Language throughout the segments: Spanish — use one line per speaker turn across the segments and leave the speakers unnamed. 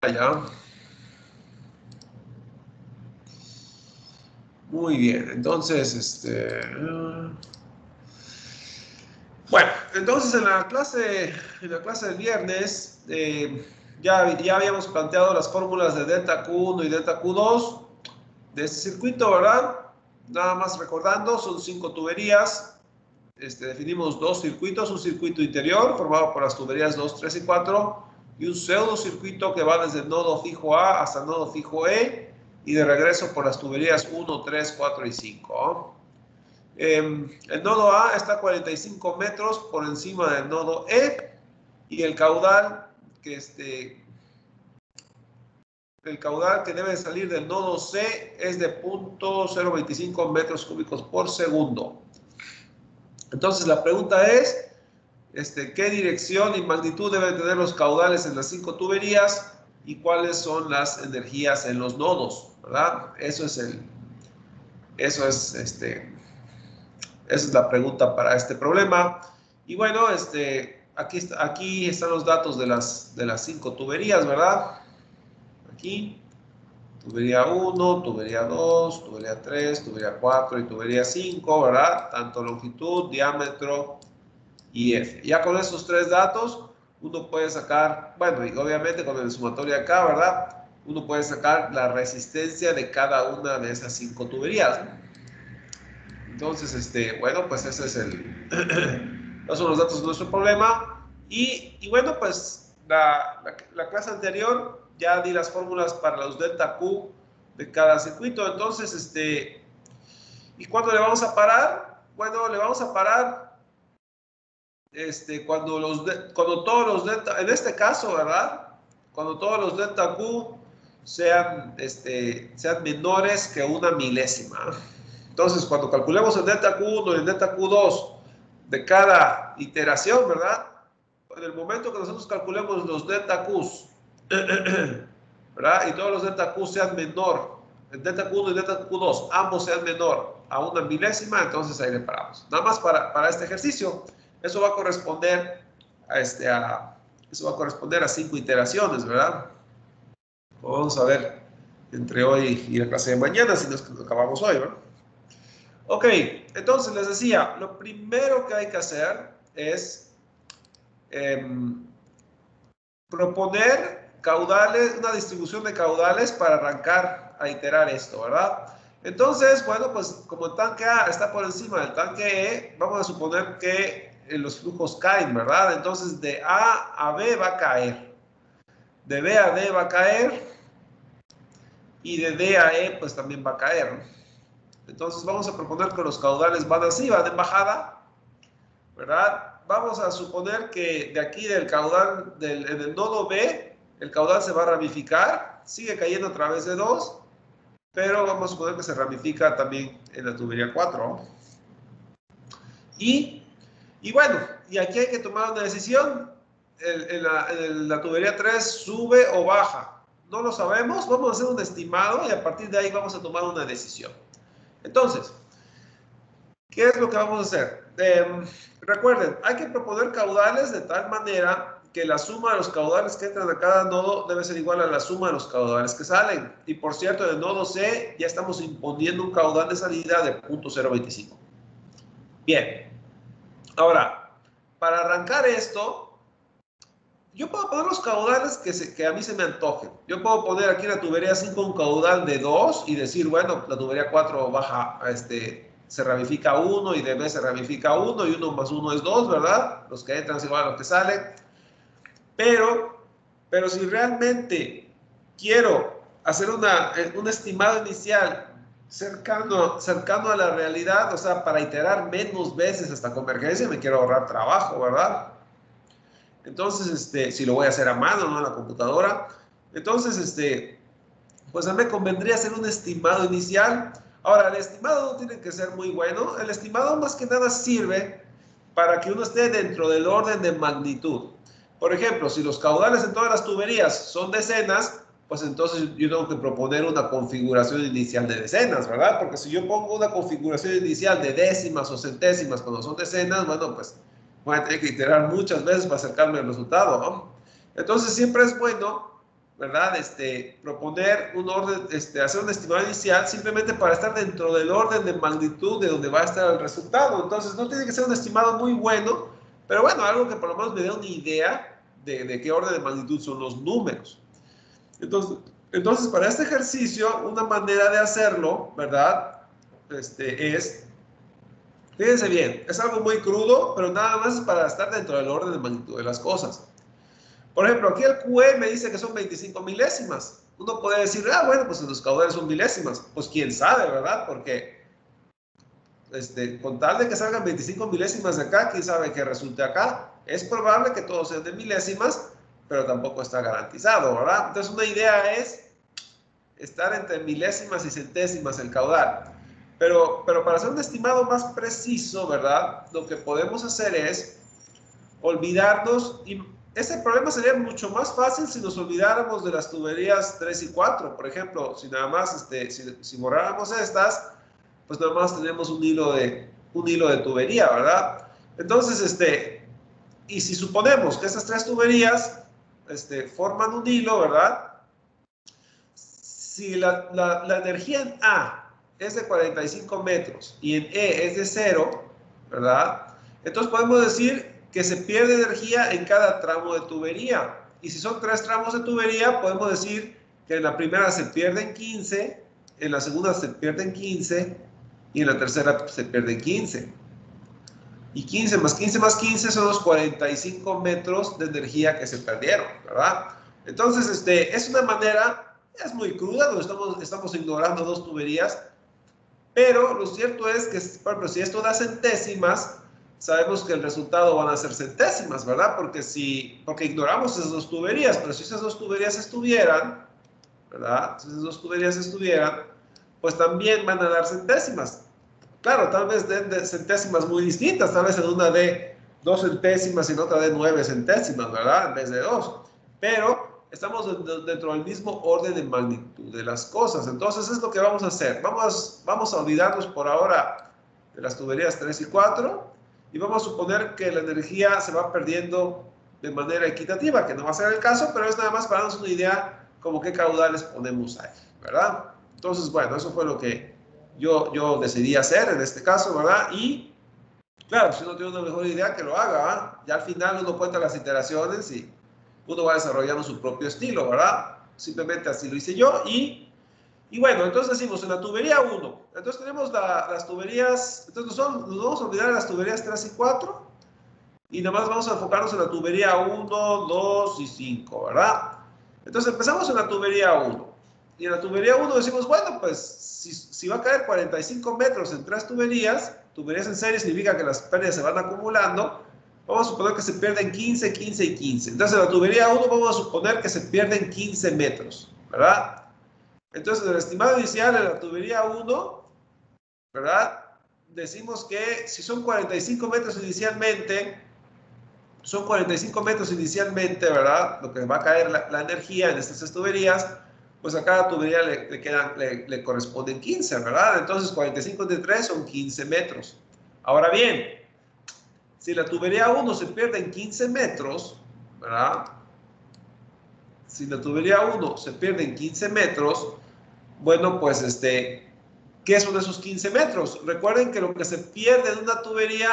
Ya. Muy bien, entonces, bueno, entonces en la clase del viernes ya habíamos planteado las fórmulas de delta Q1 y delta Q2 de este circuito, ¿verdad? Nada más recordando, son 5 tuberías. Definimos dos circuitos, un circuito interior formado por las tuberías 2, 3 y 4 y un pseudo circuito que va desde el nodo fijo A hasta el nodo fijo E y de regreso por las tuberías 1, 3, 4 y 5. El nodo A está a 45 metros por encima del nodo E y el caudal que debe salir del nodo C es de 0.025 metros cúbicos por segundo. Entonces la pregunta es, ¿qué dirección y magnitud deben tener los caudales en las 5 tuberías y cuáles son las energías en los nodos? ¿Verdad? Esa es la pregunta para este problema. Y bueno, aquí están los datos de las 5 tuberías, ¿verdad? Aquí, tubería 1, tubería 2, tubería 3, tubería 4 y tubería 5, ¿verdad? Tanto longitud, diámetro y F. Ya con esos 3 datos, uno puede sacar, bueno, y obviamente con el sumatorio acá, ¿verdad? Uno puede sacar la resistencia de cada una de esas 5 tuberías, ¿no? Entonces, bueno, pues ese es esos son los datos de nuestro problema. Y bueno, pues la clase anterior ya di las fórmulas para los delta Q de cada circuito. Entonces, ¿y cuándo le vamos a parar? Bueno, le vamos a parar cuando todos los delta, en este caso, ¿verdad? Cuando todos los delta Q sean menores que una milésima. Entonces, cuando calculemos el delta Q1 y el delta Q2 de cada iteración, ¿verdad? En el momento que nosotros calculemos los delta Qs, ¿verdad? Y todos los delta Q sean menor, el delta Q1 y el delta Q2, ambos sean menor a una milésima, entonces ahí le paramos. Nada más para este ejercicio. Eso va a corresponder a 5 iteraciones, ¿verdad? Vamos a ver entre hoy y la clase de mañana, si nos acabamos hoy, ¿verdad? Ok, entonces les decía, lo primero que hay que hacer es proponer caudales, una distribución de caudales para arrancar a iterar esto, ¿verdad? Entonces, bueno, pues como el tanque A está por encima del tanque E, vamos a suponer que los flujos caen, ¿verdad? Entonces, de A a B va a caer, de B a D va a caer y de D a E pues también va a caer, ¿no? Entonces, vamos a proponer que los caudales van así, van en bajada, ¿verdad? Vamos a suponer que de aquí del caudal, en el nodo B, el caudal se va a ramificar, sigue cayendo a través de 2, pero vamos a suponer que se ramifica también en la tubería 4. Y bueno, y aquí hay que tomar una decisión. En la tubería 3 sube o baja. No lo sabemos, vamos a hacer un estimado y a partir de ahí vamos a tomar una decisión. Entonces, ¿qué es lo que vamos a hacer? Recuerden, hay que proponer caudales de tal manera que la suma de los caudales que entran a cada nodo debe ser igual a la suma de los caudales que salen. Y por cierto, en el nodo C ya estamos imponiendo un caudal de salida de 0.025. Bien. Ahora, para arrancar esto, yo puedo poner los caudales que a mí se me antojen. Yo puedo poner aquí en la tubería 5 un caudal de 2 y decir, bueno, la tubería 4 baja, se ramifica 1 y de B se ramifica 1 y 1 más 1 es 2, ¿verdad? Los que entran es igual a los que salen. Pero si realmente quiero hacer un estimado inicial cercano a la realidad, o sea, para iterar menos veces hasta convergencia, me quiero ahorrar trabajo, ¿verdad? Entonces, si lo voy a hacer a mano, no en la computadora, entonces, pues a mí me convendría hacer un estimado inicial. Ahora, el estimado no tiene que ser muy bueno. El estimado más que nada sirve para que uno esté dentro del orden de magnitud. Por ejemplo, si los caudales en todas las tuberías son decenas, pues entonces yo tengo que proponer una configuración inicial de decenas, ¿verdad? Porque si yo pongo una configuración inicial de décimas o centésimas cuando son decenas, bueno, pues voy a tener que iterar muchas veces para acercarme al resultado, ¿no? Entonces siempre es bueno, ¿verdad? Proponer un orden, hacer un estimado inicial simplemente para estar dentro del orden de magnitud de donde va a estar el resultado. Entonces, no tiene que ser un estimado muy bueno, pero bueno, algo que por lo menos me dé una idea de qué orden de magnitud son los números. Entonces, para este ejercicio, una manera de hacerlo, ¿verdad? Es, fíjense bien, es algo muy crudo, pero nada más es para estar dentro del orden de magnitud de las cosas. Por ejemplo, aquí el QE me dice que son 25 milésimas. Uno puede decir, ah, bueno, pues los caudales son milésimas. Pues quién sabe, ¿verdad? Porque con tal de que salgan 25 milésimas de acá, quién sabe qué resulte acá. Es probable que todos sean de milésimas, pero tampoco está garantizado, ¿verdad? Entonces, una idea es estar entre milésimas y centésimas el caudal. Pero para hacer un estimado más preciso, ¿verdad? Lo que podemos hacer es olvidarnos, y ese problema sería mucho más fácil si nos olvidáramos de las tuberías 3 y 4. Por ejemplo, si nada más, si borráramos estas, pues nada más tenemos un hilo de tubería, ¿verdad? Entonces, y si suponemos que estas tres tuberías forman un hilo, ¿verdad? Si la energía en A es de 45 metros y en E es de 0, ¿verdad? Entonces podemos decir que se pierde energía en cada tramo de tubería. Y si son 3 tramos de tubería, podemos decir que en la primera se pierden 15, en la segunda se pierden 15 y en la tercera se pierden 15. Y 15 más 15 más 15 son los 45 metros de energía que se perdieron, ¿verdad? Entonces, es una manera, es muy cruda, estamos ignorando dos tuberías, pero lo cierto es que, por ejemplo, si esto da centésimas, sabemos que el resultado van a ser centésimas, ¿verdad? Porque ignoramos esas dos tuberías, pero si esas dos tuberías estuvieran, ¿verdad? Si esas dos tuberías estuvieran, pues también van a dar centésimas. Claro, tal vez den de centésimas muy distintas, tal vez en una de 2 centésimas y en otra de 9 centésimas, ¿verdad? En vez de 2. Pero estamos dentro del mismo orden de magnitud de las cosas. Entonces, es lo que vamos a hacer. Vamos a olvidarnos por ahora de las tuberías 3 y 4 y vamos a suponer que la energía se va perdiendo de manera equitativa, que no va a ser el caso, pero es nada más para darnos una idea como qué caudales ponemos ahí, ¿verdad? Entonces, bueno, eso fue lo que yo decidí hacer en este caso, ¿verdad? Y claro, si uno tiene una mejor idea, que lo haga, ¿verdad? Ya al final uno cuenta las iteraciones y uno va desarrollando su propio estilo, ¿verdad? Simplemente así lo hice yo y bueno, entonces decimos en la tubería 1, entonces tenemos las tuberías, entonces nos vamos a olvidar de las tuberías 3 y 4 y nada más vamos a enfocarnos en la tubería 1, 2 y 5, ¿verdad? Entonces empezamos en la tubería 1. Y en la tubería 1 decimos, bueno, pues si va a caer 45 metros en tres tuberías en serie significa que las pérdidas se van acumulando, vamos a suponer que se pierden 15, 15 y 15. Entonces en la tubería 1 vamos a suponer que se pierden 15 metros, ¿verdad? Entonces el estimado inicial en la tubería 1, ¿verdad? Decimos que si son 45 metros inicialmente, ¿verdad? Lo que va a caer la energía en estas tuberías, pues a cada tubería le corresponden 15, ¿verdad? Entonces 45 entre 3 son 15 metros. Ahora bien, si la tubería 1 se pierde en 15 metros, ¿verdad? Si la tubería 1 se pierde en 15 metros, bueno, pues ¿qué son esos 15 metros? Recuerden que lo que se pierde en una tubería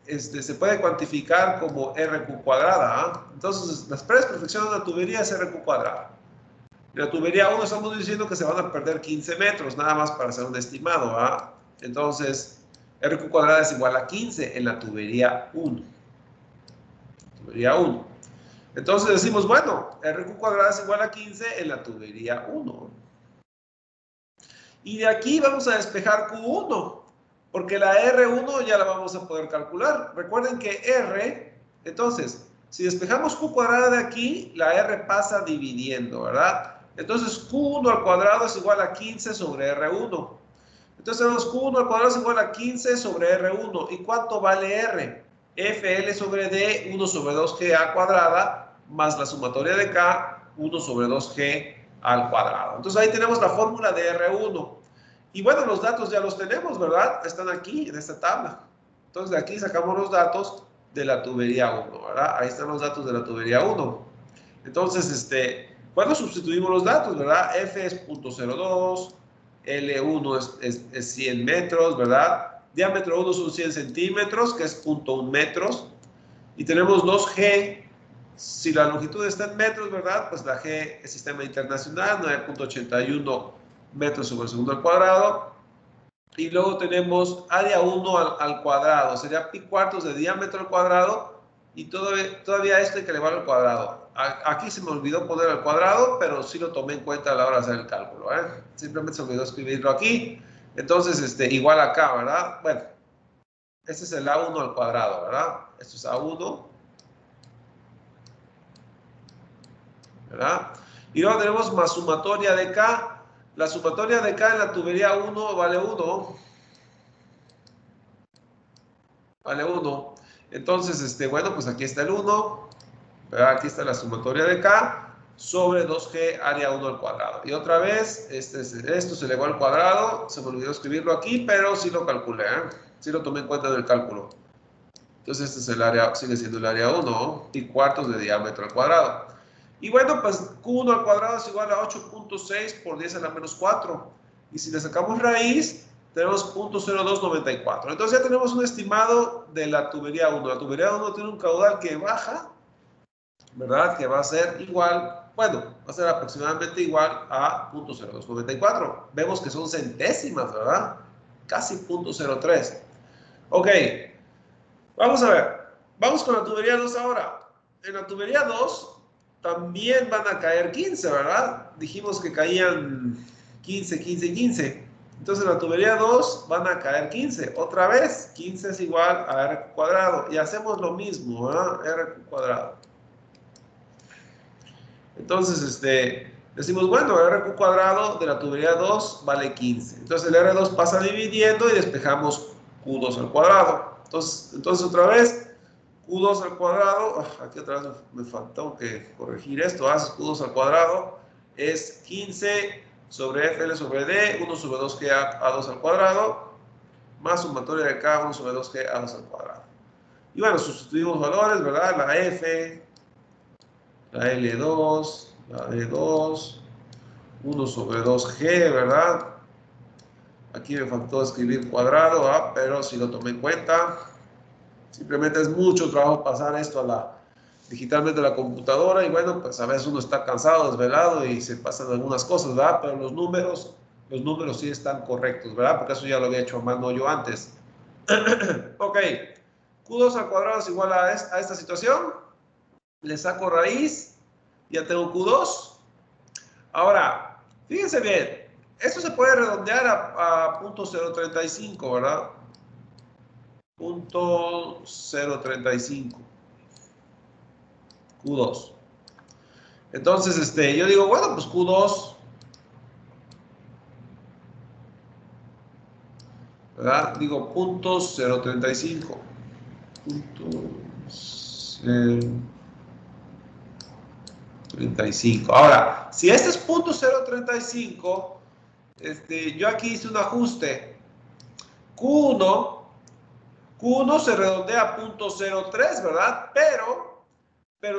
se puede cuantificar como RQ cuadrada. ¿eh? Entonces, las pérdidas por fricción de una tubería es RQ cuadrada. En la tubería 1 estamos diciendo que se van a perder 15 metros, nada más para hacer un estimado. ¿eh? Entonces, RQ cuadrada es igual a 15 en la tubería 1. Tubería 1. Entonces decimos, bueno, RQ cuadrada es igual a 15 en la tubería 1. Y de aquí vamos a despejar Q1. Porque la R1 ya la vamos a poder calcular. Recuerden que R, entonces, si despejamos Q cuadrada de aquí, la R pasa dividiendo, ¿verdad? Entonces, Q1 al cuadrado es igual a 15 sobre R1. Entonces, tenemos Q1 al cuadrado es igual a 15 sobre R1. ¿Y cuánto vale R? FL sobre D, 1 sobre 2G a cuadrada, más la sumatoria de K, 1 sobre 2G al cuadrado. Entonces, ahí tenemos la fórmula de R1. Y bueno, los datos ya los tenemos, ¿verdad? Están aquí, en esta tabla. Entonces, de aquí sacamos los datos de la tubería 1, ¿verdad? Ahí están los datos de la tubería 1. Entonces, Bueno, sustituimos los datos, ¿verdad? F es 0.02, L1 es 100 metros, ¿verdad? Diámetro 1 son 100 centímetros, que es 0.1 metros. Y tenemos 2G. Si la longitud está en metros, ¿verdad? Pues la G es sistema internacional, 9.81 metros sobre segundo al cuadrado. Y luego tenemos área 1 al cuadrado, sería pi cuartos de diámetro al cuadrado, y todavía esto hay que elevarlo al cuadrado. Aquí se me olvidó poner al cuadrado, pero sí lo tomé en cuenta a la hora de hacer el cálculo, ¿eh? Simplemente se me olvidó escribirlo aquí. Entonces, igual acá, ¿verdad? Bueno, este es el A1 al cuadrado, ¿verdad? Esto es A1, ¿verdad? Y luego tenemos más sumatoria de K. La sumatoria de K en la tubería 1 vale 1. Vale 1. Entonces, bueno, pues aquí está el 1. ¿Verdad? Aquí está la sumatoria de K sobre 2G área 1 al cuadrado. Y otra vez, esto se elevó al cuadrado. Se me olvidó escribirlo aquí, pero sí lo calculé, ¿eh? Sí lo tomé en cuenta en el cálculo. Entonces, este es el área, sigue siendo el área 1, pi cuartos de diámetro al cuadrado. Y bueno, pues Q1 al cuadrado es igual a 8.6 por 10 a la menos 4. Y si le sacamos raíz, tenemos 0.0294. Entonces ya tenemos un estimado de la tubería 1. La tubería 1 tiene un caudal que baja, ¿verdad? Que va a ser igual, bueno, va a ser aproximadamente igual a 0.0294. Vemos que son centésimas, ¿verdad? Casi 0.03. Ok, vamos a ver. Vamos con la tubería 2 ahora. En la tubería 2 también van a caer 15, ¿verdad? Dijimos que caían 15, 15 y 15. Entonces en la tubería 2 van a caer 15. Otra vez, 15 es igual a R cuadrado. Y hacemos lo mismo, ¿verdad? R cuadrado. Entonces, decimos, bueno, R cuadrado de la tubería 2 vale 15. Entonces el R2 pasa dividiendo y despejamos Q2 al cuadrado. Entonces otra vez, Q2 al cuadrado, aquí otra vez me faltó que corregir esto, haces Q2 al cuadrado, es 15 sobre FL sobre D, 1 sobre 2G A2 al cuadrado, más sumatoria de K, 1 sobre 2G A2 al cuadrado. Y bueno, sustituimos valores, ¿verdad? La F, la L2, la D2, 1 sobre 2G, ¿verdad? Aquí me faltó escribir cuadrado, pero si lo tomé en cuenta. Simplemente es mucho trabajo pasar esto digitalmente a la computadora, y bueno, pues a veces uno está cansado, desvelado y se pasan algunas cosas, ¿verdad? Pero los números sí están correctos, ¿verdad? Porque eso ya lo había hecho a mano yo antes. Ok, Q2 al cuadrado es igual a esta situación. Le saco raíz, ya tengo Q2. Ahora, fíjense bien, esto se puede redondear a 0.035, ¿verdad? 0.035. Q2. Entonces, yo digo, bueno, pues Q2, ¿verdad? Digo, 0.035. 0.035. Ahora, si este es 0.035, yo aquí hice un ajuste. Q1 se redondea a 0.03, ¿verdad? Pero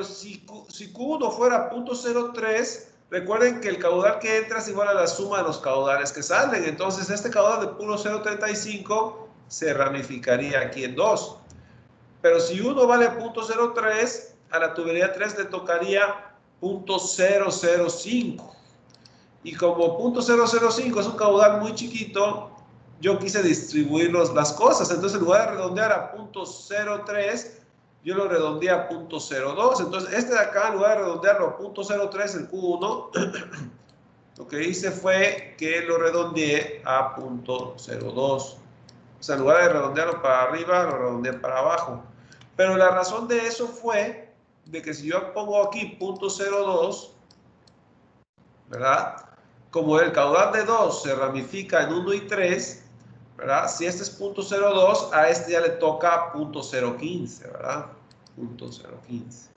si Q1 fuera 0.03, recuerden que el caudal que entra es igual a la suma de los caudales que salen. Entonces, este caudal de 0.035 se ramificaría aquí en 2. Pero si 1 vale 0.03, a la tubería 3 le tocaría 0.005. Y como 0.005 es un caudal muy chiquito, yo quise distribuir las cosas. Entonces, en lugar de redondear a 0.03, yo lo redondeé a 0.02. Entonces, este de acá, en lugar de redondearlo a 0.03, el Q1, lo que hice fue que lo redondeé a 0.02. O sea, en lugar de redondearlo para arriba, lo redondeé para abajo. Pero la razón de eso fue de que si yo pongo aquí 0.02, ¿verdad? Como el caudal de 2 se ramifica en 1 y 3, ¿verdad? Si este es 0.02, a este ya le toca 0.015, ¿verdad? 0.015.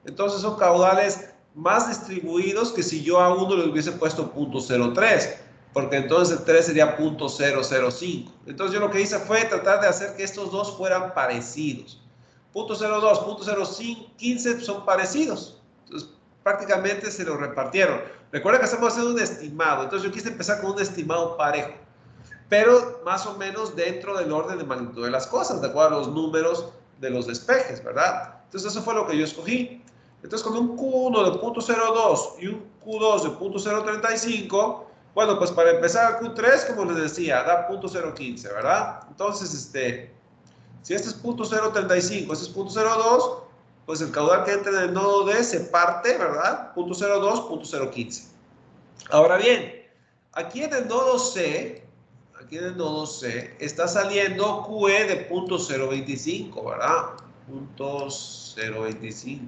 Entonces son caudales más distribuidos que si yo a uno le hubiese puesto 0.03, porque entonces el 3 sería 0.005. Entonces yo lo que hice fue tratar de hacer que estos dos fueran parecidos. 0.02, 0.015 son parecidos. Entonces prácticamente se lo repartieron. Recuerda que estamos haciendo un estimado, entonces yo quise empezar con un estimado parejo, pero más o menos dentro del orden de magnitud de las cosas, de acuerdo a los números de los despejes, ¿verdad? Entonces eso fue lo que yo escogí. Entonces con un Q1 de 0.02 y un Q2 de 0.035, bueno, pues para empezar el Q3, como les decía, da 0.015, ¿verdad? Entonces, si este es 0.035, este es 0.02, pues el caudal que entra en el nodo D se parte, ¿verdad? 0.02, 0.015. Ahora bien, aquí en el nodo C, está saliendo QE de 0.025, ¿verdad? 0.025.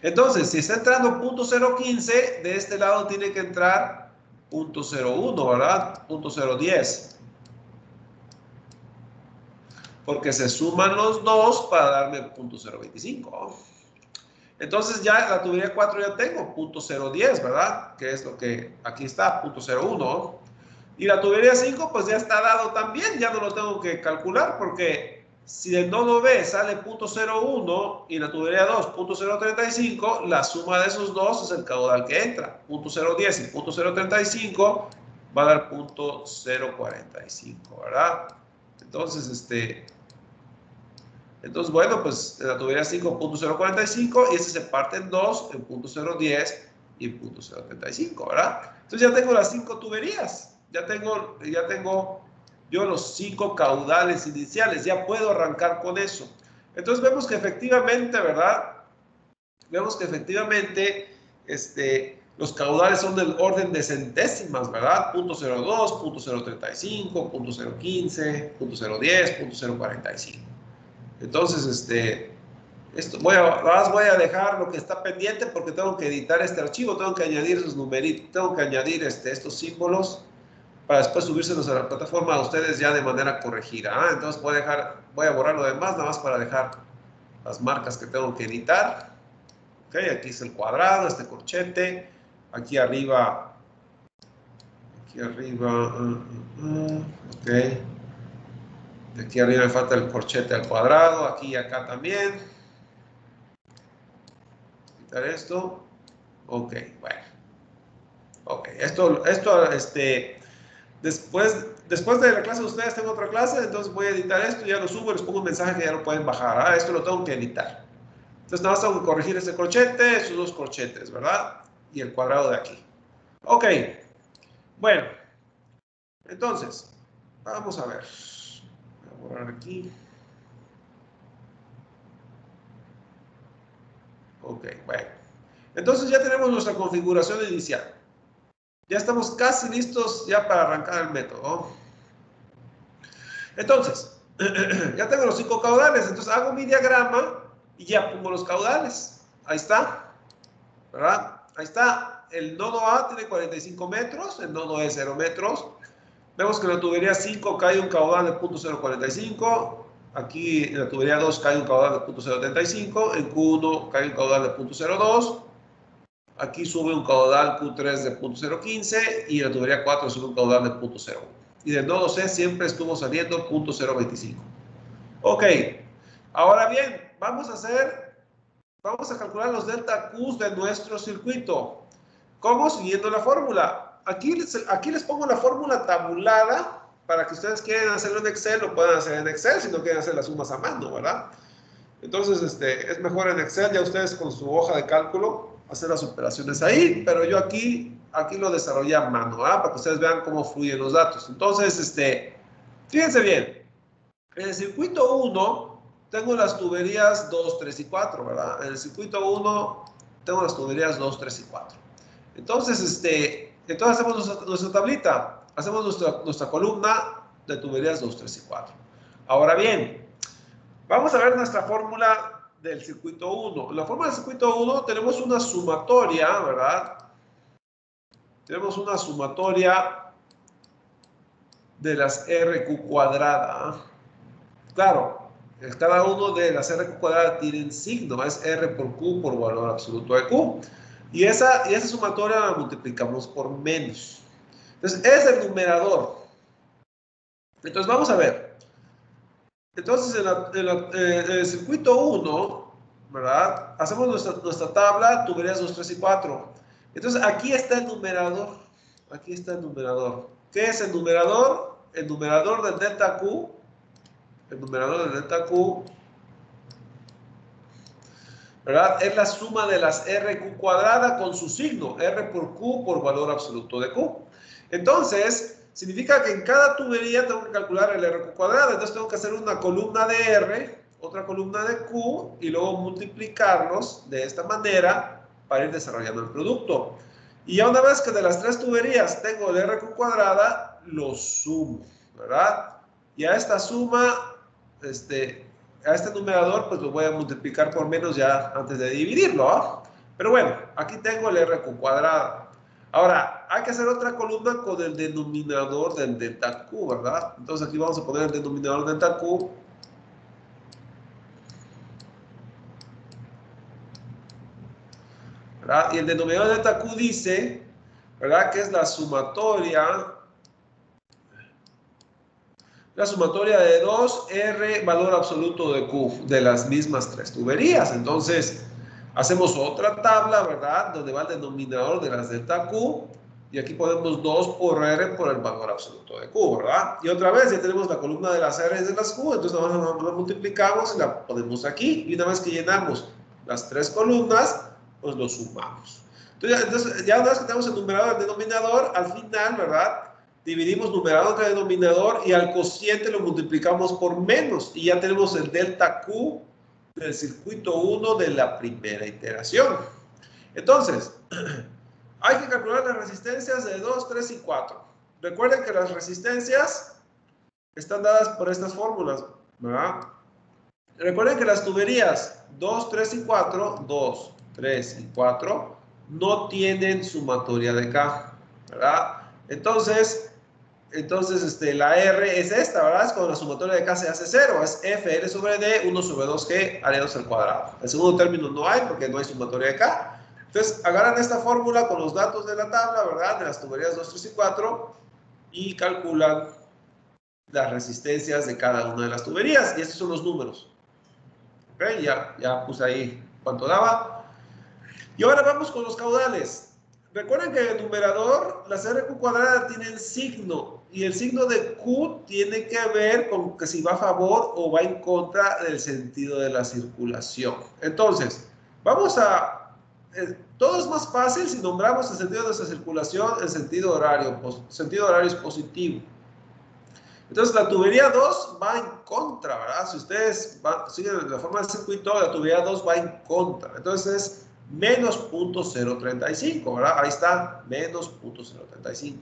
Entonces, si está entrando 0.015, de este lado tiene que entrar 0.01, ¿verdad? 0.010. Porque se suman los dos para darme 0.025. Entonces ya la tubería 4 ya tengo 0.010, ¿verdad? Que es lo que aquí está, 0.01. Y la tubería 5 pues ya está dado también, ya no lo tengo que calcular porque si del nodo B sale 0.01 y la tubería 2 0.035, la suma de esos dos es el caudal que entra. 0.010 y 0.035 va a dar 0.045, ¿verdad? Entonces, bueno, pues la tubería 5 0.045 y este se parte en dos, en 0.010 y en 0.035, ¿verdad? Entonces ya tengo las 5 tuberías, ya tengo yo los 5 caudales iniciales, ya puedo arrancar con eso. Entonces vemos que efectivamente, ¿verdad? Vemos que efectivamente los caudales son del orden de centésimas, ¿verdad? 0.02, 0.035, 0.015, 0.010, 0.045. Entonces, voy a dejar lo que está pendiente porque tengo que editar este archivo, tengo que añadir esos numeritos, tengo que añadir estos símbolos para después subírselos a la plataforma a ustedes ya de manera corregida. Entonces voy a borrar lo demás, nada más para dejar las marcas que tengo que editar. Ok, aquí es el cuadrado, este corchete, aquí arriba, ok. Aquí arriba me falta el corchete al cuadrado, aquí y acá también. Quitar esto. Ok, bueno. Ok, después de la clase de ustedes tengo otra clase, entonces voy a editar esto, ya lo subo, les pongo un mensaje que ya lo pueden bajar. Esto lo tengo que editar. Entonces nada más tengo que corregir este corchete, estos dos corchetes, ¿verdad? Y el cuadrado de aquí. Ok, bueno. Entonces, vamos a ver. Voy a borrar aquí. Ok, bueno. Entonces ya tenemos nuestra configuración inicial. Ya estamos casi listos ya para arrancar el método. Entonces, ya tengo los 5 caudales. Entonces hago mi diagrama y ya pongo los caudales. Ahí está. ¿Verdad? Ahí está. El nodo A tiene 45 metros. El nodo E 0 metros. Vemos que en la tubería 5 cae un caudal de 0.045. Aquí en la tubería 2 cae un caudal de 0.075. En Q1 cae un caudal de 0.02. Aquí sube un caudal Q3 de 0.015 y en la tubería 4 sube un caudal de 0.01. Y del nodo C siempre estuvo saliendo 0.025. Ok, ahora bien, vamos a calcular los delta Qs de nuestro circuito. ¿Cómo? Siguiendo la fórmula. Aquí les pongo la fórmula tabulada para que ustedes quieran hacerlo en Excel, lo puedan hacer en Excel si no quieren hacer las sumas a mano, ¿verdad? Entonces, es mejor en Excel, ya ustedes con su hoja de cálculo, hacer las operaciones ahí, pero yo aquí lo desarrollé a mano, ¿ah? Para que ustedes vean cómo fluyen los datos. Entonces, fíjense bien, en el circuito 1 tengo las tuberías 2, 3 y 4, ¿verdad? En el circuito 1 tengo las tuberías 2, 3 y 4. Entonces, entonces hacemos nuestra tablita, hacemos nuestra columna de tuberías 2, 3 y 4. Ahora bien, vamos a ver nuestra fórmula del circuito 1. En la fórmula del circuito 1 tenemos una sumatoria, ¿verdad? Tenemos una sumatoria de las RQ cuadrada. Claro, cada uno de las RQ cuadrada tienen signo, es R por Q por valor absoluto de Q. Y esa sumatoria la multiplicamos por menos. Entonces, es el numerador. Entonces, vamos a ver. Entonces, en el circuito 1, ¿verdad? Hacemos nuestra tabla, tuberías 2, 3 y 4. Entonces, aquí está el numerador. Aquí está el numerador. ¿Qué es el numerador? El numerador del delta Q. El numerador del delta Q, ¿verdad? Es la suma de las RQ cuadrada con su signo, R por Q por valor absoluto de Q. Entonces, significa que en cada tubería tengo que calcular el RQ cuadrado. Entonces, tengo que hacer una columna de R, otra columna de Q, y luego multiplicarlos de esta manera para ir desarrollando el producto. Y ya una vez que de las tres tuberías tengo el RQ cuadrada, lo sumo, ¿verdad? Y a esta suma, a este numerador, pues lo voy a multiplicar por menos ya antes de dividirlo, ¿ah? Pero bueno, aquí tengo el RQ cuadrado. Ahora, hay que hacer otra columna con el denominador del delta Q, ¿verdad? Entonces aquí vamos a poner el denominador del delta Q. ¿Verdad? Y el denominador del delta Q dice, ¿verdad? Que es la sumatoria de 2R valor absoluto de Q de las mismas tres tuberías. Entonces, hacemos otra tabla, ¿verdad? Donde va el denominador de las delta Q. Y aquí ponemos 2 por R por el valor absoluto de Q, ¿verdad? Y otra vez ya tenemos la columna de las R y de las Q. Entonces, la multiplicamos y la ponemos aquí. Y una vez que llenamos las tres columnas, pues lo sumamos. Entonces, ya una vez que tenemos el numerador y el denominador, al final, ¿verdad? Dividimos numerador entre denominador y al cociente lo multiplicamos por menos. Y ya tenemos el delta Q del circuito 1 de la primera iteración. Entonces, hay que calcular las resistencias de 2, 3 y 4. Recuerden que las resistencias están dadas por estas fórmulas, ¿verdad? Recuerden que las tuberías 2, 3 y 4, 2, 3 y 4, no tienen sumatoria de K, ¿verdad? Entonces, la R es esta, ¿verdad? Es cuando la sumatoria de K se hace 0. Es FL sobre D, 1 sobre 2G, aliados al cuadrado. El segundo término no hay porque no hay sumatoria de K. Entonces, agarran esta fórmula con los datos de la tabla, ¿verdad? De las tuberías 2, 3 y 4 y calculan las resistencias de cada una de las tuberías. Y estos son los números. ¿Ok? Ya puse ahí cuánto daba. Y ahora vamos con los caudales. Recuerden que el numerador, las RQ cuadradas tienen signo y el signo de Q tiene que ver con que si va a favor o va en contra del sentido de la circulación. Entonces, todo es más fácil si nombramos el sentido de nuestra circulación en sentido horario. Sentido horario es positivo. Entonces, la tubería 2 va en contra, ¿verdad? Si ustedes siguen la forma del circuito, la tubería 2 va en contra. Entonces, menos 0.035, ¿verdad? Ahí está, menos 0.035.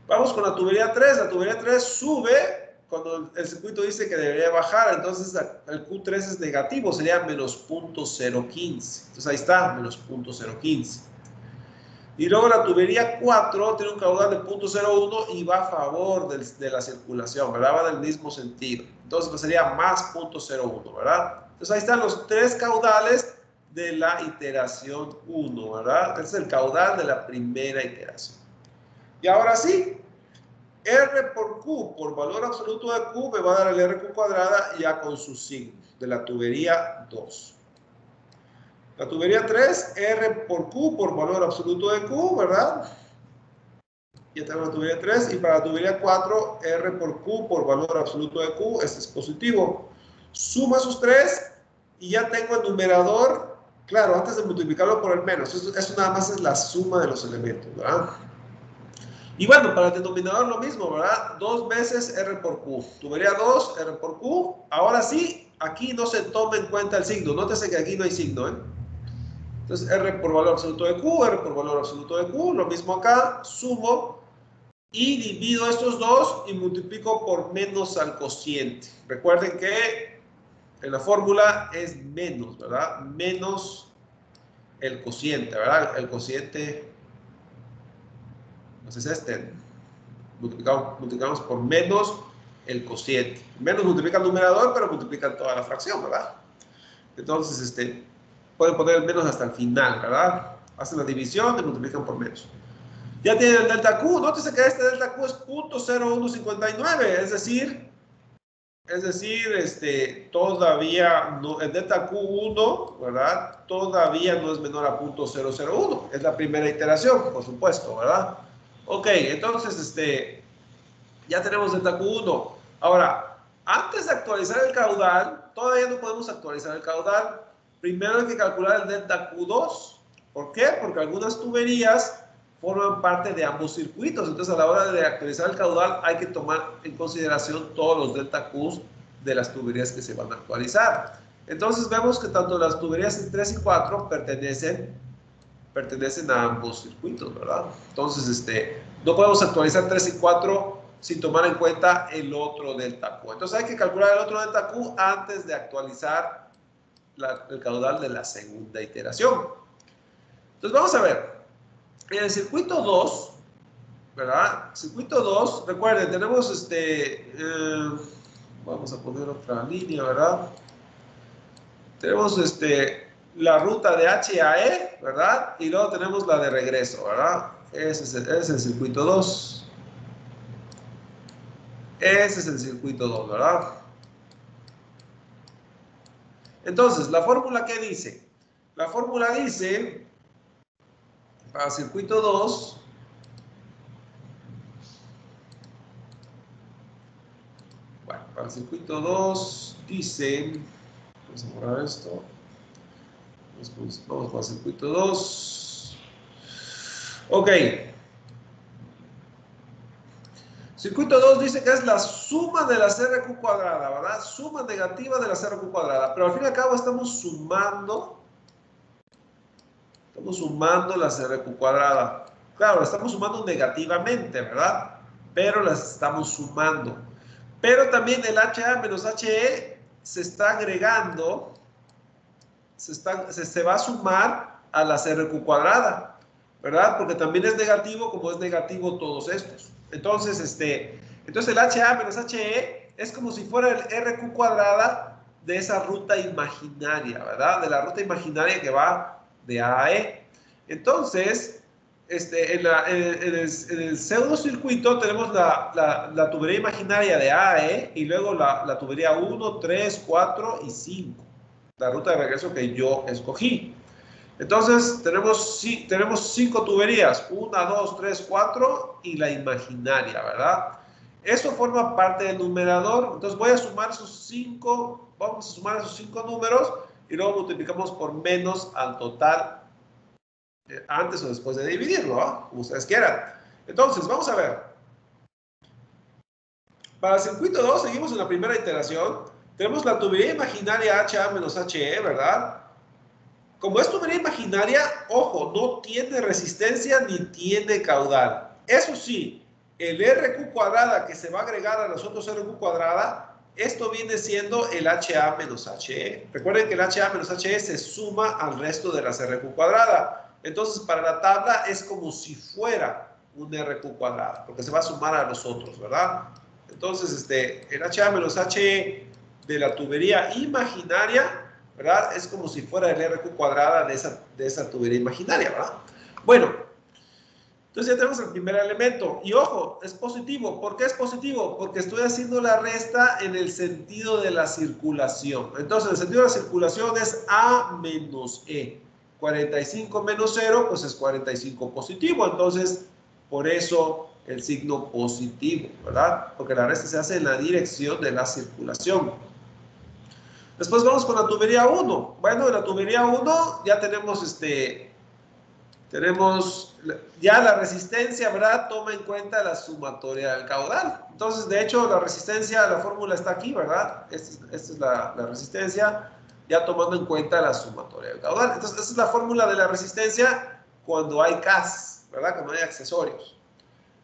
Vamos con la tubería 3. La tubería 3 sube cuando el circuito dice que debería bajar. Entonces, el Q3 es negativo, sería menos 0.015. Entonces, ahí está, menos 0.015. Y luego la tubería 4 tiene un caudal de 0.01 y va a favor de la circulación, ¿verdad? Va en el mismo sentido. Entonces pues sería más 0.01, ¿verdad? Entonces ahí están los tres caudales de la iteración 1, ¿verdad? Este es el caudal de la primera iteración. Y ahora sí, R por Q por valor absoluto de Q me va a dar el RQ cuadrada ya con su signo de la tubería 2. La tubería 3, R por Q por valor absoluto de Q, ¿verdad? Ya tengo la tubería 3. Y para la tubería 4, R por Q por valor absoluto de Q, este es positivo. Suma esos tres y ya tengo el numerador. Claro, antes de multiplicarlo por el menos. Eso nada más es la suma de los elementos, ¿verdad? Y bueno, para el denominador lo mismo, ¿verdad? 2 veces R por Q. Tubería 2, R por Q. Ahora sí, aquí no se toma en cuenta el signo. Nótese que aquí no hay signo, ¿eh? Entonces, R por valor absoluto de Q, R por valor absoluto de Q, lo mismo acá, sumo y divido estos dos y multiplico por menos al cociente. Recuerden que en la fórmula es menos, ¿verdad? Menos el cociente, ¿verdad? El cociente, pues es este. Multiplicamos por menos el cociente. Menos multiplica el numerador, pero multiplica toda la fracción, ¿verdad? Entonces, pueden poner el menos hasta el final, ¿verdad? Hacen la división y multiplican por menos. Ya tienen el delta Q. Nótese que este delta Q es 0.0159, es decir, Es decir, todavía no, el delta Q1, ¿verdad? Todavía no es menor a 0.001. Es la primera iteración, por supuesto, ¿verdad? Ok, entonces, ya tenemos delta Q1. Ahora, antes de actualizar el caudal, todavía no podemos actualizar el caudal. Primero hay que calcular el delta Q2. ¿Por qué? Porque algunas tuberías forman parte de ambos circuitos. Entonces, a la hora de actualizar el caudal, hay que tomar en consideración todos los delta Qs de las tuberías que se van a actualizar. Entonces, vemos que tanto las tuberías 3 y 4 pertenecen a ambos circuitos, ¿verdad? Entonces, no podemos actualizar 3 y 4 sin tomar en cuenta el otro delta Q. Entonces, hay que calcular el otro delta Q antes de actualizar el caudal de la segunda iteración. Entonces, vamos a ver. En el circuito 2, ¿verdad? Circuito 2, recuerden, tenemos vamos a poner otra línea, ¿verdad? Tenemos la ruta de H a E, ¿verdad? Y luego tenemos la de regreso, ¿verdad? Ese es el circuito 2. Ese es el circuito 2, ¿verdad? Entonces, ¿la fórmula qué dice? La fórmula dice, para circuito 2, bueno, para el circuito 2 dice, vamos a borrar esto, vamos para el circuito 2, ok, circuito 2 dice que es la suma de la CRQ cuadrada, ¿verdad? Suma negativa de la CRQ cuadrada, pero al fin y al cabo estamos sumando la CRQ cuadrada. Claro, estamos sumando negativamente, ¿verdad? Pero las estamos sumando. Pero también el HA menos HE se está agregando, se va a sumar a la CRQ cuadrada, ¿verdad? Porque también es negativo como es negativo todos estos. Entonces, el HA menos HE es como si fuera el RQ cuadrada de esa ruta imaginaria, ¿verdad? De la ruta imaginaria que va de A a E. Entonces, en el pseudo circuito tenemos la tubería imaginaria de A a E y luego la tubería 1, 3, 4 y 5. La ruta de regreso que yo escogí. Entonces, tenemos 5 tuberías, 1, 2, 3, 4 y la imaginaria, ¿verdad? Eso forma parte del numerador. Entonces, voy a sumar esos 5, vamos a sumar esos 5 números y luego multiplicamos por menos al total antes o después de dividirlo, ¿no? Como ustedes quieran. Entonces, vamos a ver. Para el circuito 2, seguimos en la primera iteración. Tenemos la tubería imaginaria HA menos HE, ¿verdad? Como es tubería imaginaria, ojo, no tiene resistencia ni tiene caudal. Eso sí, el RQ cuadrada que se va a agregar a los otros RQ cuadrada, esto viene siendo el HA menos HE. Recuerden que el HA menos HE se suma al resto de las RQ cuadrada. Entonces, para la tabla es como si fuera un RQ cuadrada, porque se va a sumar a los otros, ¿verdad? Entonces, el HA menos HE de la tubería imaginaria, ¿verdad? Es como si fuera el RQ cuadrada de esa tubería imaginaria, ¿verdad? Bueno, entonces ya tenemos el primer elemento. Y ojo, es positivo. ¿Por qué es positivo? Porque estoy haciendo la resta en el sentido de la circulación. Entonces, el sentido de la circulación es A menos E. 45 menos 0, pues es 45 positivo. Entonces, por eso el signo positivo, ¿verdad? Porque la resta se hace en la dirección de la circulación. Después vamos con la tubería 1. Bueno, en la tubería 1 ya tenemos ya la resistencia, ¿verdad? Toma en cuenta la sumatoria del caudal. Entonces, de hecho, la resistencia, la fórmula está aquí, ¿verdad? Esta es la resistencia, ya tomando en cuenta la sumatoria del caudal. Entonces, esta es la fórmula de la resistencia cuando hay CAS, ¿verdad? Cuando hay accesorios.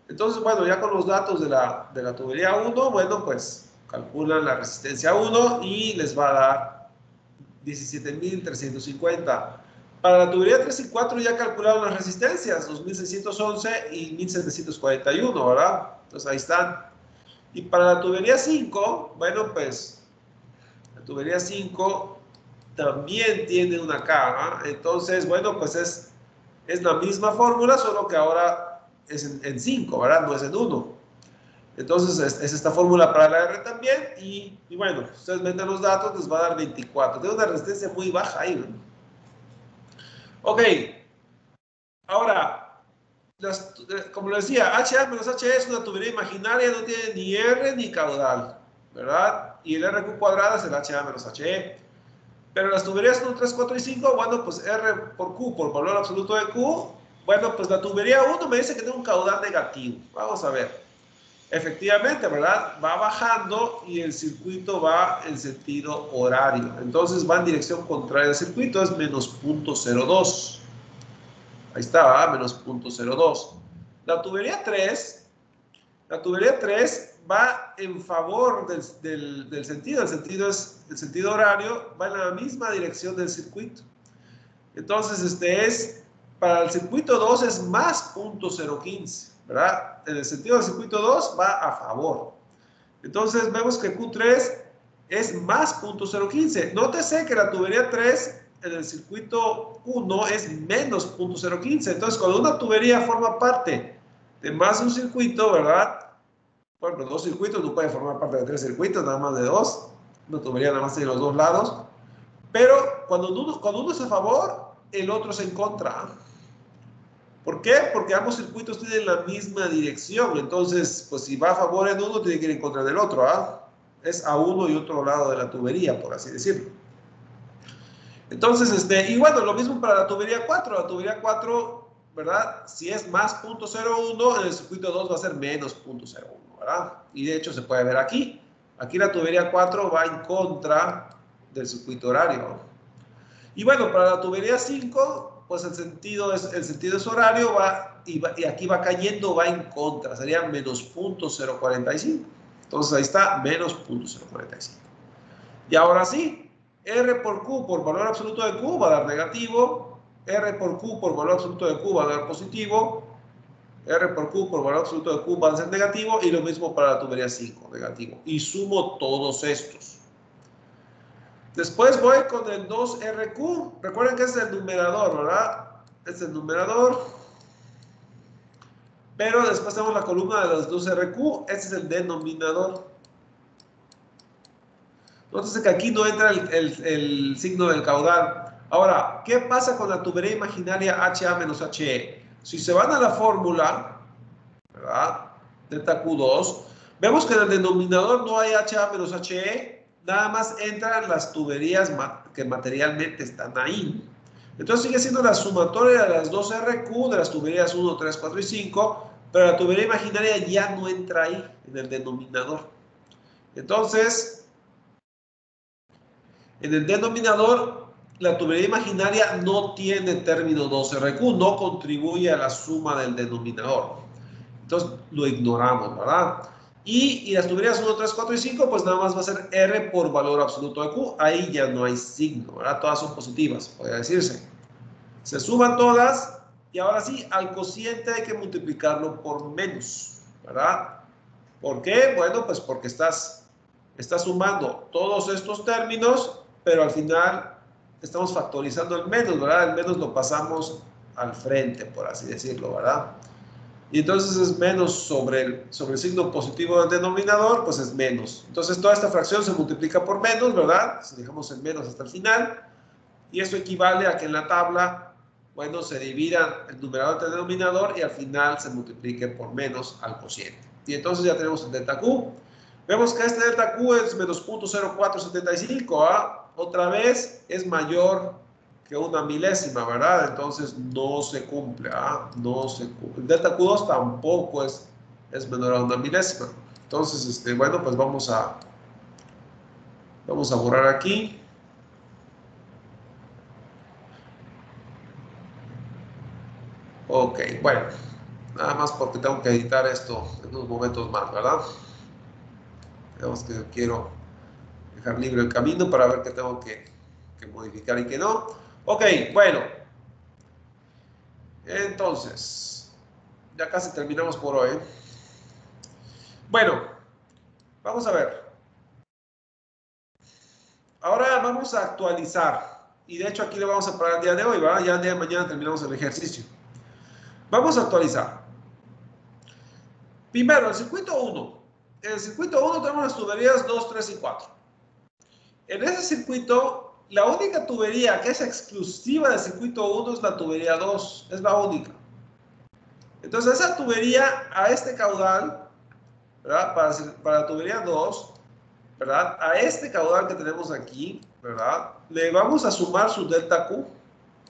Entonces, bueno, ya con los datos de la tubería 1, bueno, pues calculan la resistencia 1 y les va a dar 17.350. Para la tubería 3 y 4 ya calcularon las resistencias, 2.611 y 1.741, ¿verdad? Entonces ahí están. Y para la tubería 5, bueno, pues la tubería 5 también tiene una K, ¿eh? Entonces, bueno, pues es la misma fórmula, solo que ahora es en 5, ¿verdad? No es en 1. Entonces, es esta fórmula para la R también. Y bueno, ustedes meten los datos, les va a dar 24. Tiene una resistencia muy baja ahí, ¿no? Ok. Ahora, como les decía, HA menos HE es una tubería imaginaria, no tiene ni R ni caudal, ¿verdad? Y el RQ cuadrado es el HA menos HE. Pero las tuberías 1, 3, 4 y 5, bueno, pues R por Q, por valor absoluto de Q, bueno, pues la tubería 1 me dice que tiene un caudal negativo. Vamos a ver. Efectivamente, ¿verdad? Va bajando y el circuito va en sentido horario. Entonces va en dirección contraria al circuito, es menos 0.02. Ahí está, ¿verdad? Menos 0.02. La tubería 3 va en favor del sentido. El sentido horario, va en la misma dirección del circuito. Entonces, para el circuito 2 es más 0.015, ¿verdad? En el sentido del circuito 2 va a favor. Entonces, vemos que Q3 es más 0.015. Nótese que la tubería 3 en el circuito 1 es menos 0.015. Entonces, cuando una tubería forma parte de más de un circuito, ¿verdad? Bueno, dos circuitos no pueden formar parte de 3 circuitos, nada más de 2. Una tubería nada más tiene los 2 lados. Pero cuando uno es a favor, el otro es en contra. ¿Por qué? Porque ambos circuitos tienen la misma dirección. Entonces, pues si va a favor en uno, tiene que ir en contra del otro. Es a uno y otro lado de la tubería, por así decirlo. Entonces, y bueno, lo mismo para la tubería 4. La tubería 4, ¿verdad? Si es más 0.01, en el circuito 2 va a ser menos 0.01, ¿verdad? Y de hecho se puede ver aquí. Aquí la tubería 4 va en contra del circuito horario. Y bueno, para la tubería 5, pues el sentido es horario, y aquí va cayendo, va en contra, sería menos 0.045. Entonces ahí está, menos 0.045. Y ahora sí, R por Q por valor absoluto de Q va a dar negativo, R por Q por valor absoluto de Q va a dar positivo, R por Q por valor absoluto de Q va a ser negativo, y lo mismo para la tubería 5, negativo. Y sumo todos estos. Después voy con el 2RQ. Recuerden que es el numerador, ¿verdad? Es el numerador. Pero después tenemos la columna de los 2RQ. Este es el denominador. Entonces que aquí no entra el signo del caudal. Ahora, ¿qué pasa con la tubería imaginaria HA menos HE? Si se van a la fórmula, ¿verdad? Delta Q2, vemos que en el denominador no hay HA menos HE. Nada más entran las tuberías que materialmente están ahí. Entonces sigue siendo la sumatoria de las 2RQ, de las tuberías 1, 3, 4 y 5, pero la tubería imaginaria ya no entra ahí, en el denominador. Entonces, en el denominador, la tubería imaginaria no tiene término 2RQ, no contribuye a la suma del denominador. Entonces, lo ignoramos, ¿verdad? Y las tuberías 1, 3, 4 y 5, pues nada más va a ser R por valor absoluto de Q. Ahí ya no hay signo, ¿verdad? Todas son positivas, podría decirse. Se suman todas y ahora sí, al cociente hay que multiplicarlo por menos, ¿verdad? ¿Por qué? Bueno, pues porque estás sumando todos estos términos, pero al final estamos factorizando el menos, ¿verdad? El menos lo pasamos al frente, por así decirlo, ¿verdad? Y entonces es menos sobre el signo positivo del denominador, pues es menos. Entonces toda esta fracción se multiplica por menos, ¿verdad? Si dejamos el menos hasta el final. Y eso equivale a que en la tabla, bueno, se dividan el numerador entre el denominador y al final se multiplique por menos al cociente. Y entonces ya tenemos el delta Q. Vemos que este delta Q es menos 0.0475, Otra vez es mayor que una milésima, ¿verdad? Entonces no se cumple, No se cumple. El delta Q2 tampoco es menor a una milésima. Entonces, bueno, pues vamos a borrar aquí. Ok, bueno, nada más porque tengo que editar esto en unos momentos más, ¿verdad? Digamos que quiero dejar libre el camino para ver qué tengo que modificar y qué no. Ok, bueno. Entonces, ya casi terminamos por hoy. Bueno, vamos a ver. Ahora vamos a actualizar. Y de hecho aquí le vamos a parar el día de hoy, ¿verdad? Ya el día de mañana terminamos el ejercicio. Vamos a actualizar. Primero, el circuito 1. En el circuito 1 tenemos las tuberías 2, 3 y 4. En ese circuito, la única tubería que es exclusiva del circuito 1 es la tubería 2. Es la única. Entonces, esa tubería a este caudal, ¿verdad? Para la tubería 2, ¿verdad? A este caudal que tenemos aquí, ¿verdad? Le vamos a sumar su delta Q.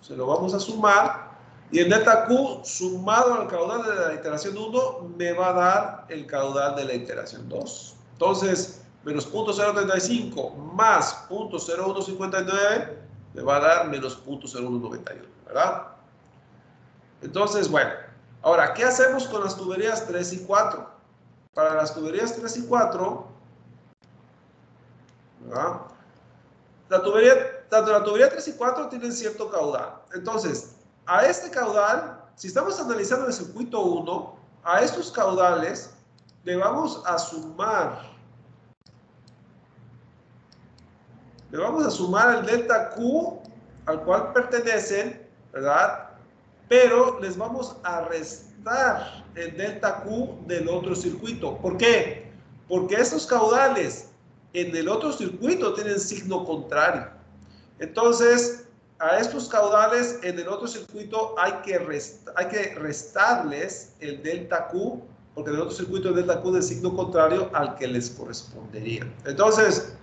Se lo vamos a sumar. Y el delta Q sumado al caudal de la iteración 1 me va a dar el caudal de la iteración 2. Entonces, menos 0.035 más 0.0159 me va a dar menos 0.0191, ¿verdad? Entonces, bueno, ahora, ¿qué hacemos con las tuberías 3 y 4? Para las tuberías 3 y 4, ¿verdad? Tanto la tubería 3 y 4 tienen cierto caudal. Entonces, a este caudal, si estamos analizando el circuito 1, a estos caudales le vamos a sumar el delta Q al cual pertenecen, ¿verdad? Pero les vamos a restar el delta Q del otro circuito. ¿Por qué? Porque estos caudales en el otro circuito tienen signo contrario. Entonces, a estos caudales en el otro circuito hay que restarles el delta Q, porque en el otro circuito el delta Q es de signo contrario al que les correspondería. Entonces,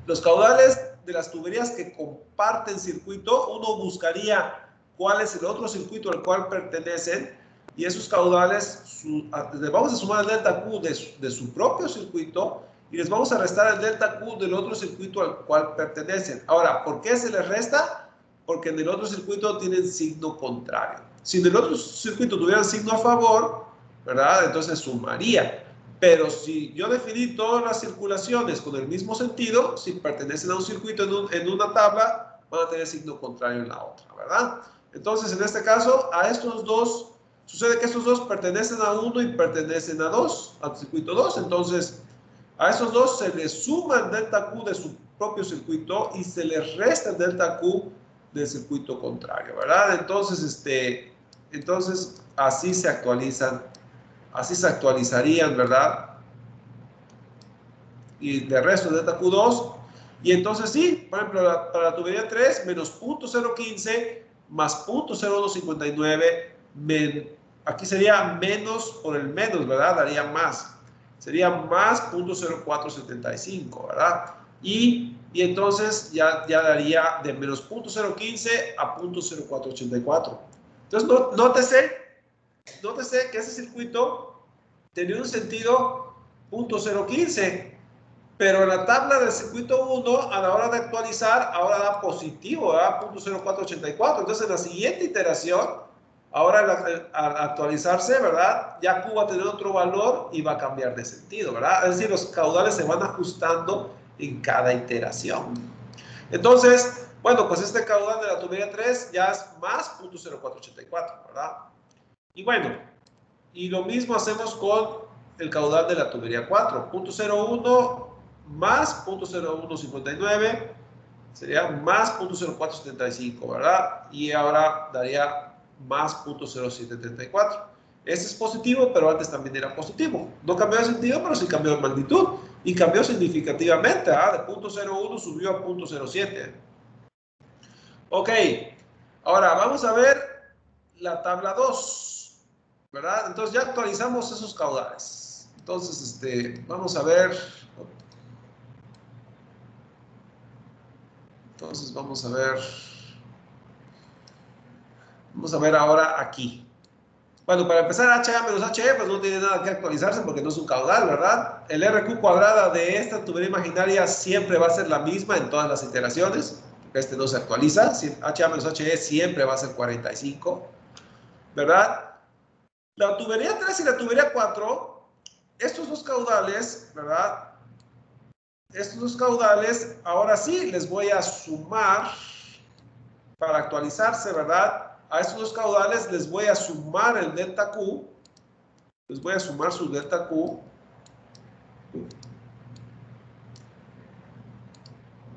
los caudales de las tuberías que comparten circuito, uno buscaría cuál es el otro circuito al cual pertenecen, y esos caudales les vamos a sumar el delta Q de su propio circuito y les vamos a restar el delta Q del otro circuito al cual pertenecen. Ahora, ¿por qué se les resta? Porque en el otro circuito tienen signo contrario. Si en el otro circuito tuvieran signo a favor, ¿verdad? Entonces sumaría. Pero si yo definí todas las circulaciones con el mismo sentido, si pertenecen a un circuito en una tabla, van a tener signo contrario en la otra, ¿verdad? Entonces, en este caso, a estos dos, sucede que estos dos pertenecen a uno y pertenecen a dos, al circuito 2. Entonces, a esos dos se les suma el delta Q de su propio circuito y se les resta el delta Q del circuito contrario, ¿verdad? Entonces, entonces así se actualizarían, ¿verdad? Y de resto delta Q2. Y entonces sí, por ejemplo, para la tubería 3, menos 0.015 más 0.059, aquí sería menos por el menos, ¿verdad? Daría más. Sería más 0.0475, ¿verdad? Y entonces ya daría de menos 0.015 a 0.0484. Entonces, nótese que ese circuito tenía un sentido 0.015, pero en la tabla del circuito 1, a la hora de actualizar, ahora da positivo, ¿verdad? 0.0484. Entonces, en la siguiente iteración, ahora al actualizarse, ¿verdad? Ya Q va a tener otro valor y va a cambiar de sentido, ¿verdad? Es decir, los caudales se van ajustando en cada iteración. Entonces, bueno, pues este caudal de la tubería 3 ya es más 0.0484, ¿verdad? Y bueno, y lo mismo hacemos con el caudal de la tubería 4, 0.01 más 0.0159 sería más 0.0475, ¿verdad? Y ahora daría más 0.0734. Este es positivo, pero antes también era positivo. No cambió de sentido, pero sí cambió de magnitud. Y cambió significativamente, ¿ah? De 0.01 subió a 0.07. Ok, ahora vamos a ver la tabla 2, ¿verdad? Entonces ya actualizamos esos caudales. Entonces, vamos a ver. Entonces, vamos a ver. Vamos a ver ahora aquí. Bueno, para empezar, HA menos HE, pues no tiene nada que actualizarse porque no es un caudal, ¿verdad? El RQ cuadrada de esta tubería imaginaria siempre va a ser la misma en todas las iteraciones, porque no se actualiza. HA menos HE siempre va a ser 45, ¿verdad? La tubería 3 y la tubería 4, estos dos caudales, ¿verdad? Estos dos caudales, ahora sí les voy a sumar para actualizarse, ¿verdad? A estos dos caudales les voy a sumar el delta Q, les voy a sumar su delta Q.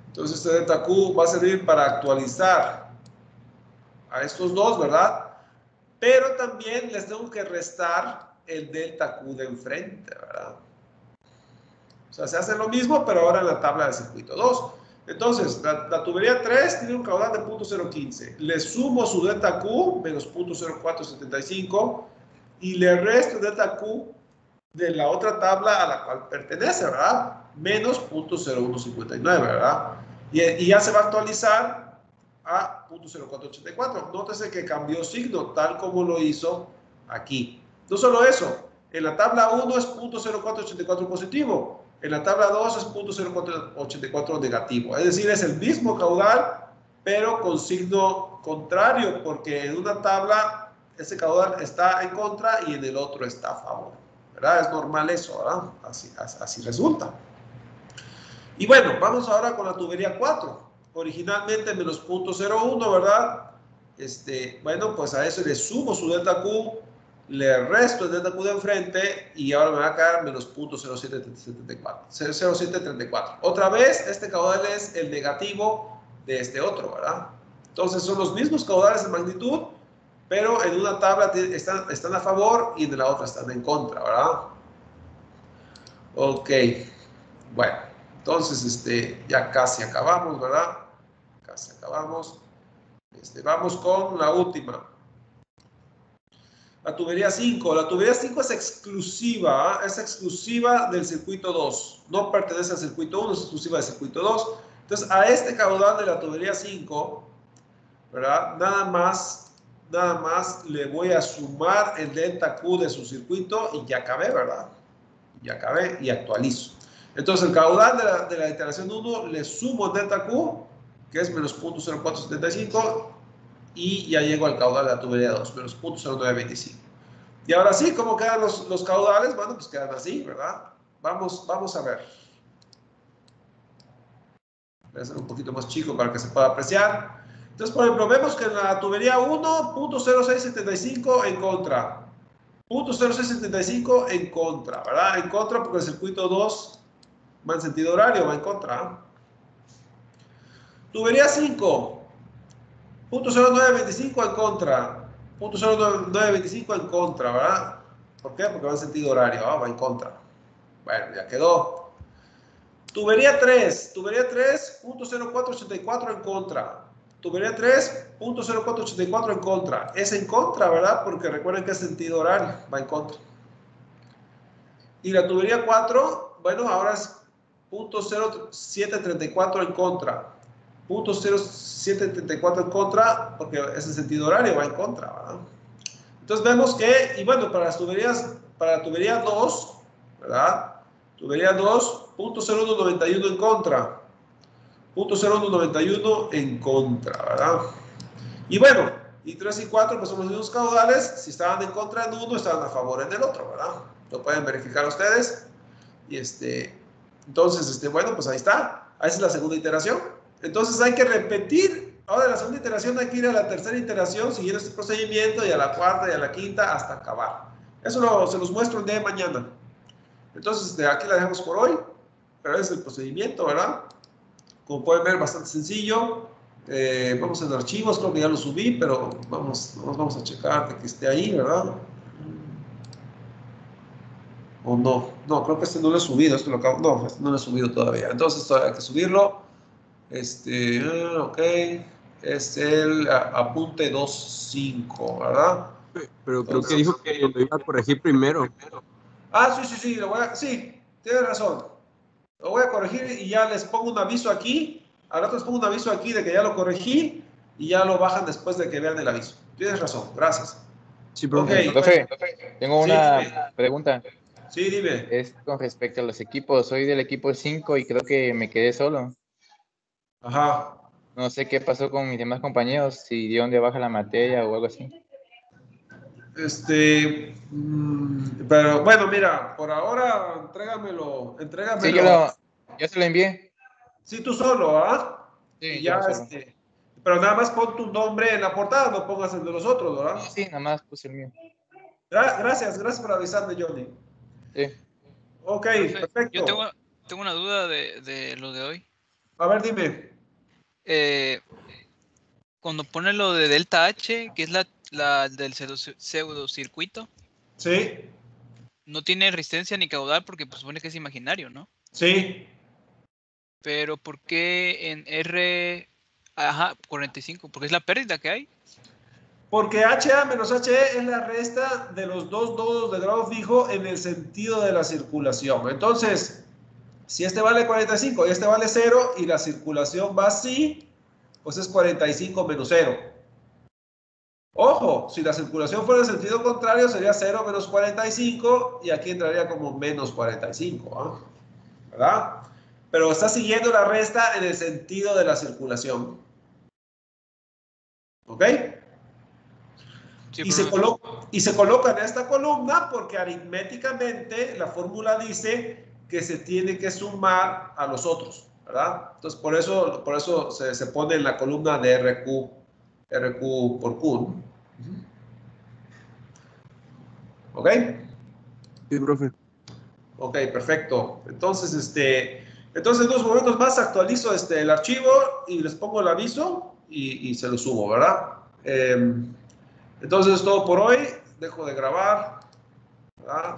Entonces este delta Q va a servir para actualizar a estos dos, ¿verdad? Pero también les tengo que restar el delta Q de enfrente, ¿verdad? O sea, se hace lo mismo, pero ahora en la tabla del circuito 2. Entonces, la tubería 3 tiene un caudal de 0.015. Le sumo su delta Q, menos 0.0475, y le resto delta Q de la otra tabla a la cual pertenece, ¿verdad? Menos 0.0159, ¿verdad? Y ya se va a actualizar a 0.0484. Nótese que cambió signo, tal como lo hizo aquí. No solo eso, en la tabla 1 es 0.0484 positivo, en la tabla 2 es 0.0484 negativo. Es decir, es el mismo caudal, pero con signo contrario, porque en una tabla ese caudal está en contra y en el otro está a favor, ¿verdad? Es normal eso, ¿verdad? Así resulta. Y bueno, vamos ahora con la tubería 4. Originalmente menos 0.01, ¿verdad? Bueno, pues a eso le sumo su delta Q, le resto el delta Q de enfrente y ahora me va a quedar menos 0.0734. Otra vez, este caudal es el negativo de este otro, ¿verdad? Entonces son los mismos caudales de magnitud, pero en una tabla están a favor y en la otra están en contra, ¿verdad? Ok, bueno, entonces ya casi acabamos, ¿verdad? Casi acabamos. Vamos con la última. La tubería 5. La tubería 5 es exclusiva, ¿eh? Es exclusiva del circuito 2. No pertenece al circuito 1, es exclusiva del circuito 2. Entonces, a este caudal de la tubería 5, ¿verdad? Nada más le voy a sumar el delta Q de su circuito y ya acabé, ¿verdad? Ya acabé y actualizo. Entonces, el caudal de la iteración 1 le sumo el delta Q, que es menos 0.0475, y ya llego al caudal de la tubería 2, menos 0.0925. Y ahora sí, ¿cómo quedan los caudales? Bueno, pues quedan así, ¿verdad? Vamos a ver. Voy a hacer un poquito más chico para que se pueda apreciar. Entonces, por ejemplo, vemos que en la tubería 1, 0.0675 en contra. 0.0675 en contra, ¿verdad? En contra porque el circuito 2 va en sentido horario, va en contra. Tubería 5, 0.0925 en contra. 0.0925 en contra, ¿verdad? ¿Por qué? Porque va en sentido horario, ¿no? Va en contra. Bueno, ya quedó. Tubería 3, 0.0484 en contra. Tubería 3, 0.0484 en contra. Es en contra, ¿verdad? Porque recuerden que es sentido horario, va en contra. Y la tubería 4, bueno, ahora es 0.0734 en contra. 0.0734 en contra, porque es en sentido horario, va en contra, ¿verdad? Entonces vemos que, y bueno, para la tubería 2, ¿verdad? Tubería 2, 0.0191 en contra. 0.0191 en contra, ¿verdad? Y bueno, y 3 y 4 pues son los mismos caudales. Si estaban en contra en uno, estaban a favor en el otro, ¿verdad? Lo pueden verificar ustedes. Y entonces, bueno, pues ahí está. Esa es la segunda iteración. Entonces hay que repetir. Ahora de la segunda iteración hay que ir a la tercera iteración siguiendo este procedimiento y a la cuarta y a la quinta hasta acabar. Eso se los muestro el día de mañana. Entonces, aquí la dejamos por hoy. Pero ese es el procedimiento, ¿verdad? Como pueden ver, bastante sencillo. Vamos en archivos, creo que ya lo subí, pero vamos a checar de que esté ahí, ¿verdad? O no, creo que este no lo he subido, este no lo he subido todavía. Entonces hay que subirlo. Ok, es el apunte 2.5, ¿verdad?
Pero
Entonces,
creo que dijo que lo iba a corregir primero.
Sí, sí, tienes razón. Lo voy a corregir y ya les pongo un aviso aquí. Al rato les pongo un aviso aquí de que ya lo corregí y ya lo bajan después de que vean el aviso. Tienes razón, gracias.
Sí,
Ok.
profe.
Profe, tengo
Sí,
una
dime.
pregunta.
Sí, dime.
Es con respecto a los equipos. Soy del equipo 5 y creo que me quedé solo.
Ajá.
No sé qué pasó con mis demás compañeros, si dieron de baja la materia o algo así.
Pero bueno, mira, por ahora entrégamelo.
Sí, yo se lo envié.
Sí, tú solo, ¿ah? Y
Sí, yo
ya,
solo.
pero nada más pon tu nombre en la portada, no pongas el de los otros,
No,
¿verdad?
sí, nada más puse el mío.
Gracias por avisarme, Johnny.
Sí.
Ok,
Profe, yo
perfecto.
tengo una duda de lo de hoy.
A ver, dime.
Cuando pone lo de delta H, que es la del pseudo circuito,
Sí.
no tiene resistencia ni caudal porque pues, supone que es imaginario, ¿no?
Sí.
Pero ¿por qué en R, ajá, 45? Porque es la pérdida que hay.
Porque HA menos HE es la resta de los dos nodos de grado fijo en el sentido de la circulación. Entonces, si este vale 45 y este vale 0 y la circulación va así, pues es 45 menos 0. Ojo, si la circulación fuera en sentido contrario sería 0 menos 45 y aquí entraría como menos 45, ¿eh? ¿Verdad? Pero está siguiendo la resta en el sentido de la circulación. ¿Ok?
Sí,
Y se coloca en esta columna porque aritméticamente la fórmula dice que se tiene que sumar a los otros, ¿verdad? Entonces, por eso se pone en la columna de RQ por Q. ¿Ok?
Sí, profe.
Ok, perfecto. Entonces, en 2 momentos más actualizo el archivo y les pongo el aviso y se lo subo, ¿verdad? Entonces es todo por hoy. Dejo de grabar, ¿verdad?